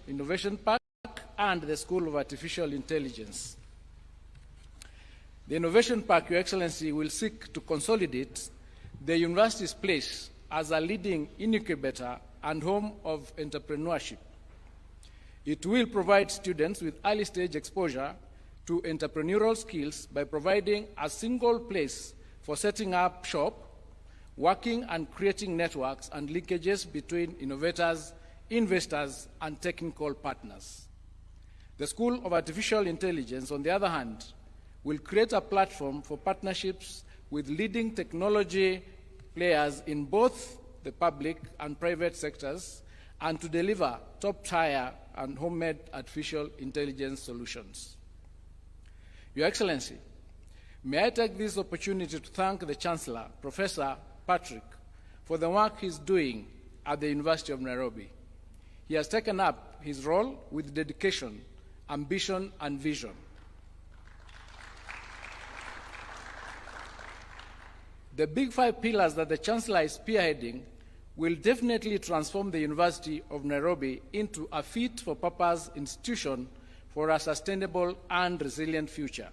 Innovation Park and the School of Artificial Intelligence. The Innovation Park, Your Excellency, will seek to consolidate the university's place as a leading incubator and home of entrepreneurship. It will provide students with early-stage exposure to entrepreneurial skills by providing a single place for setting up shop, working and creating networks and linkages between innovators, investors, and technical partners. The School of Artificial Intelligence, on the other hand, will create a platform for partnerships with leading technology players in both the public and private sectors, and to deliver top-tier and homemade artificial intelligence solutions. Your Excellency, may I take this opportunity to thank the Chancellor, Professor Patrick, for the work he's doing at the University of Nairobi. He has taken up his role with dedication, ambition, and vision. The big 5 pillars that the Chancellor is spearheading will definitely transform the University of Nairobi into a fit-for-purpose institution for a sustainable and resilient future.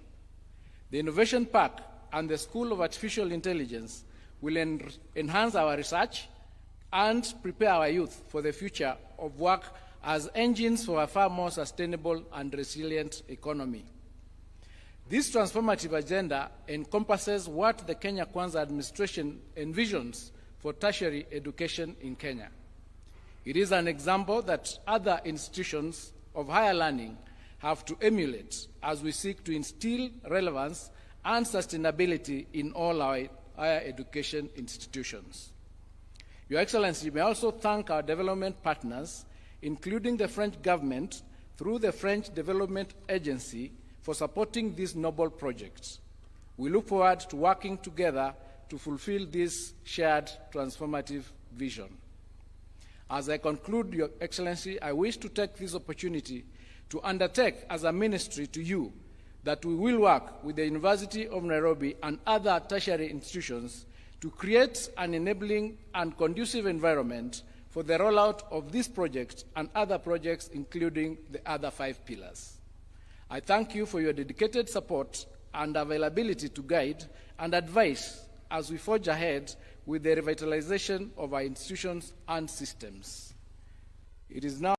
The Innovation Park and the School of Artificial Intelligence will enhance our research and prepare our youth for the future of work as engines for a far more sustainable and resilient economy. This transformative agenda encompasses what the Kenya Kwanza administration envisions for tertiary education in Kenya. It is an example that other institutions of higher learning have to emulate as we seek to instill relevance and sustainability in all our higher education institutions. Your Excellency, may I also thank our development partners, including the French government through the French Development Agency, for supporting these noble projects. We look forward to working together to fulfill this shared transformative vision. As I conclude, Your Excellency, I wish to take this opportunity to undertake as a ministry to you that we will work with the University of Nairobi and other tertiary institutions to create an enabling and conducive environment for the rollout of this project and other projects, including the other 5 pillars. I thank you for your dedicated support and availability to guide and advise as we forge ahead with the revitalization of our institutions and systems. It is now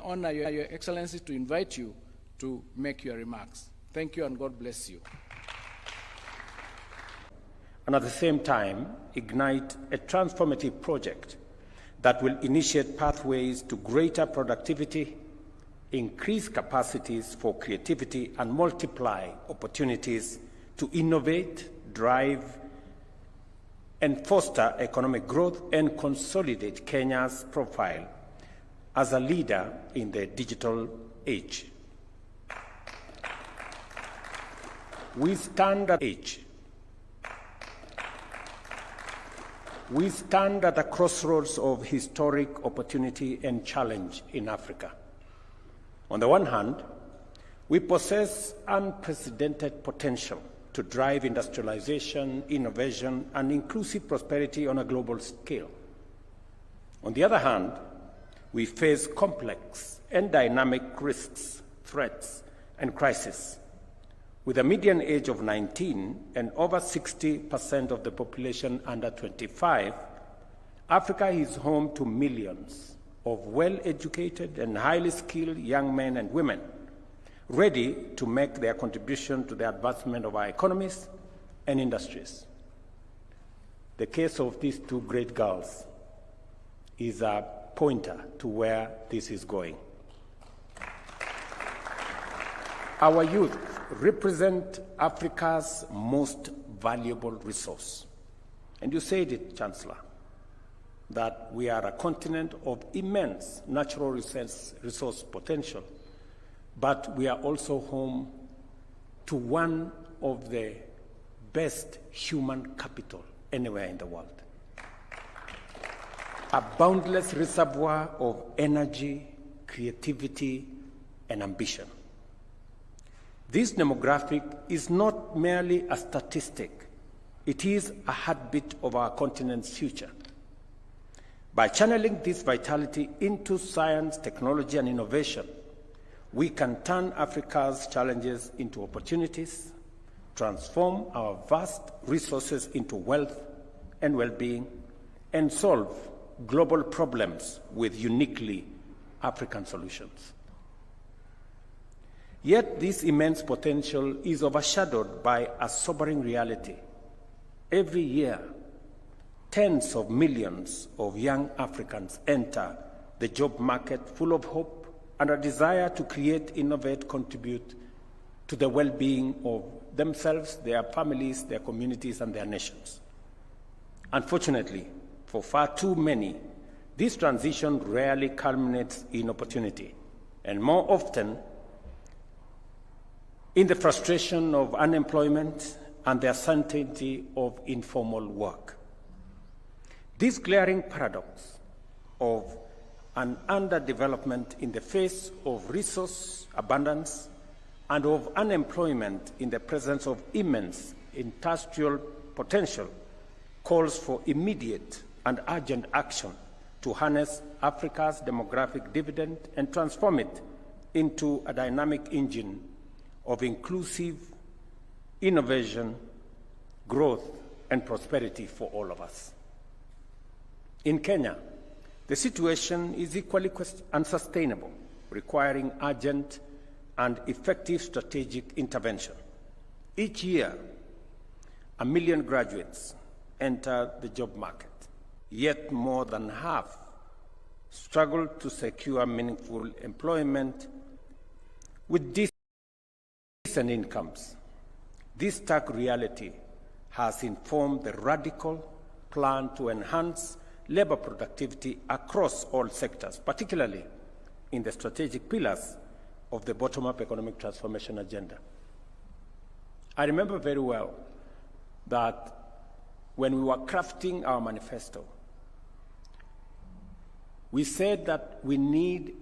honor, Your Excellency, to invite you to make your remarks. Thank you, and God bless you. And at the same time, ignite a transformative project that will initiate pathways to greater productivity, increase capacities for creativity, and multiply opportunities to innovate, drive, and foster economic growth and consolidate Kenya's profile as a leader in the digital age. We stand at a crossroads of historic opportunity and challenge in Africa. On the one hand, we possess unprecedented potential to drive industrialization, innovation, and inclusive prosperity on a global scale. On the other hand, we face complex and dynamic risks, threats, and crises. With a median age of 19 and over 60% of the population under 25, Africa is home to millions of well-educated and highly skilled young men and women ready to make their contribution to the advancement of our economies and industries. The case of these 2 great girls is a pointer to where this is going. Our youth represent Africa's most valuable resource. And you said it, Chancellor, that we are a continent of immense natural resource potential, but we are also home to one of the best human capital anywhere in the world. a boundless reservoir of energy, creativity, and ambition. This demographic is not merely a statistic, it is a heartbeat of our continent's future. By channeling this vitality into science, technology, and innovation, we can turn Africa's challenges into opportunities, transform our vast resources into wealth and well-being, and solve global problems with uniquely African solutions. Yet this immense potential is overshadowed by a sobering reality. Every year, tens of millions of young Africans enter the job market full of hope and a desire to create, innovate, contribute to the well-being of themselves, their families, their communities, and their nations. Unfortunately, for far too many, this transition rarely culminates in opportunity, and more often in the frustration of unemployment and the uncertainty of informal work. This glaring paradox of an underdevelopment in the face of resource abundance and of unemployment in the presence of immense industrial potential calls for immediate and urgent action to harness Africa's demographic dividend and transform it into a dynamic engine of inclusive innovation, growth, and prosperity for all of us. In Kenya, the situation is equally unsustainable, requiring urgent and effective strategic intervention. Each year, 1 million graduates enter the job market, yet more than half struggle to secure meaningful employment with decent incomes. This stark reality has informed the radical plan to enhance labor productivity across all sectors, particularly in the strategic pillars of the bottom-up economic transformation agenda. I remember very well that when we were crafting our manifesto, we said that we need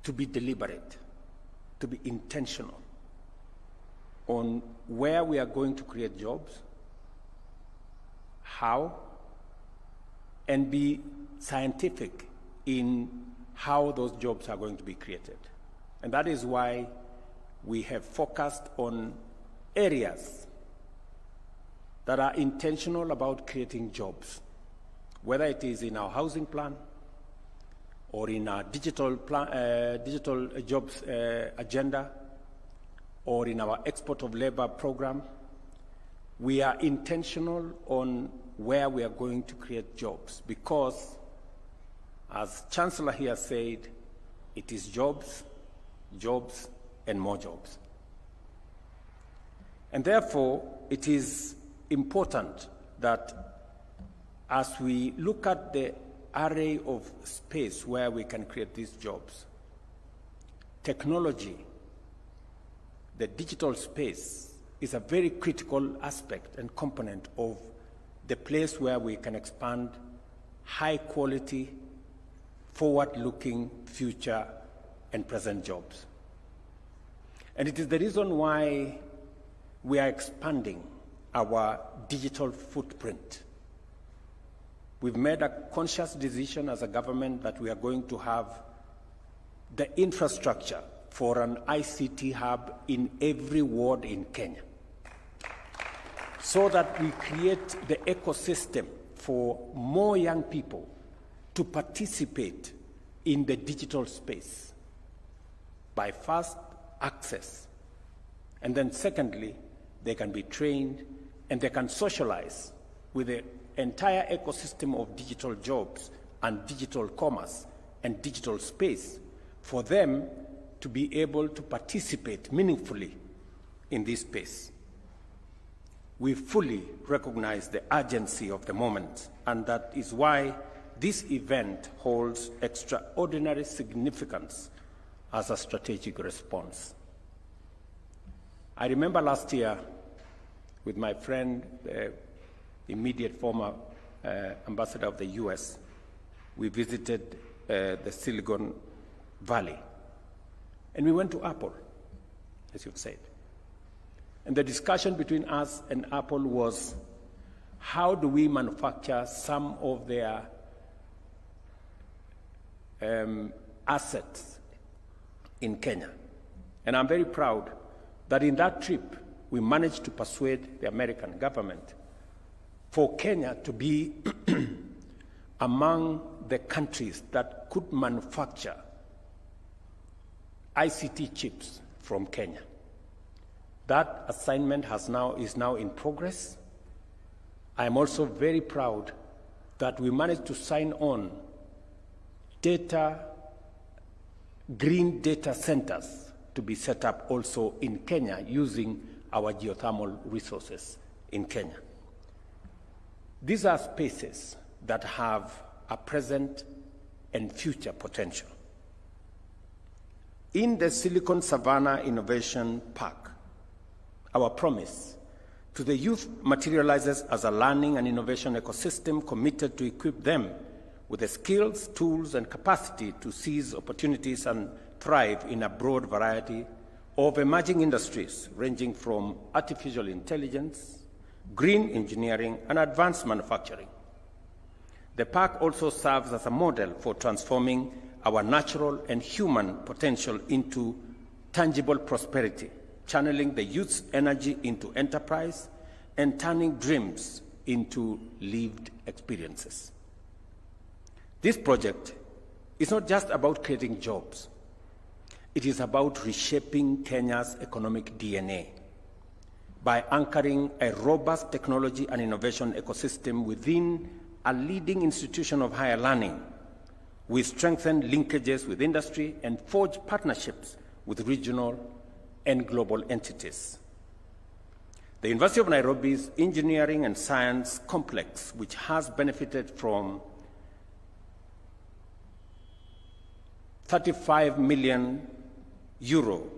to be deliberate, to be intentional on where we are going to create jobs, how, and be scientific in how those jobs are going to be created. And that is why we have focused on areas that are intentional about creating jobs, whether it is in our housing plan or in our digital jobs agenda or in our export of labor program. We are intentional on where we are going to create jobs because, as Chancellor here said, it is jobs, jobs, and more jobs. And therefore, it is important that as we look at the array of space where we can create these jobs, technology, the digital space is a very critical aspect and component of the place where we can expand high-quality, forward-looking future and present jobs. And it is the reason why we are expanding our digital footprint. We've made a conscious decision as a government that we are going to have the infrastructure for an ICT hub in every ward in Kenya, so that we create the ecosystem for more young people to participate in the digital space by fast access. And then secondly, they can be trained and they can socialize with the entire ecosystem of digital jobs and digital commerce and digital space for them to be able to participate meaningfully in this space. We fully recognize the urgency of the moment, and that is why this event holds extraordinary significance as a strategic response. I remember last year with my friend, the immediate former ambassador of the US, we visited the Silicon Valley. And we went to Apple, as you've said. And the discussion between us and Apple was, how do we manufacture some of their assets in Kenya? And I'm very proud that in that trip, we managed to persuade the American government for Kenya to be among the countries that could manufacture ICT chips from Kenya. That assignment is now in progress. I am also very proud that we managed to sign on green data centers to be set up also in Kenya using our geothermal resources in Kenya. These are spaces that have a present and future potential. In the Silicon Savannah Innovation Park, our promise to the youth materializes as a learning and innovation ecosystem committed to equip them with the skills, tools, and capacity to seize opportunities and thrive in a broad variety of emerging industries ranging from artificial intelligence, green engineering, and advanced manufacturing. The park also serves as a model for transforming our natural and human potential into tangible prosperity, channeling the youth's energy into enterprise and turning dreams into lived experiences. This project is not just about creating jobs. It is about reshaping Kenya's economic DNA by anchoring a robust technology and innovation ecosystem within a leading institution of higher learning. We strengthen linkages with industry and forge partnerships with regional and global entities. The University of Nairobi's Engineering and Science Complex, which has benefited from 35 million euro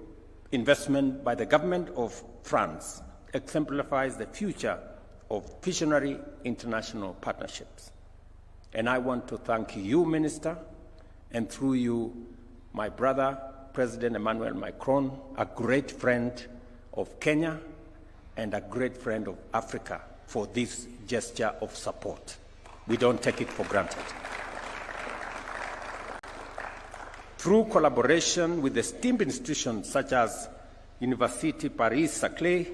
investment by the government of France, exemplifies the future of visionary international partnerships. And I want to thank you, Minister, and through you, my brother, President Emmanuel Macron, a great friend of Kenya and a great friend of Africa, for this gesture of support. We don't take it for granted. Through collaboration with esteemed institutions such as Université Paris-Saclay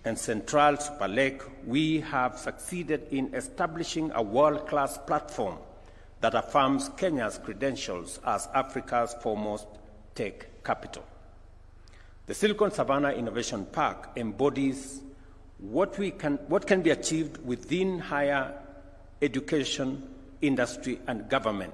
and Central Superlake, we have succeeded in establishing a world-class platform that affirms Kenya's credentials as Africa's foremost tech capital. The Silicon Savannah Innovation Park embodies what can be achieved within higher education, industry, and government.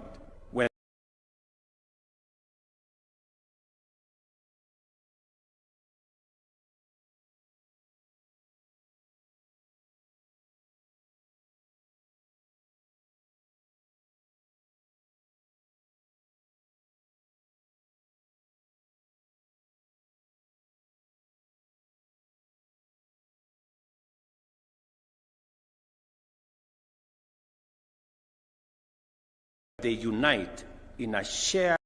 They unite in a shared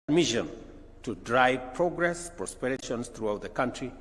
mission to drive progress, prosperity throughout the country.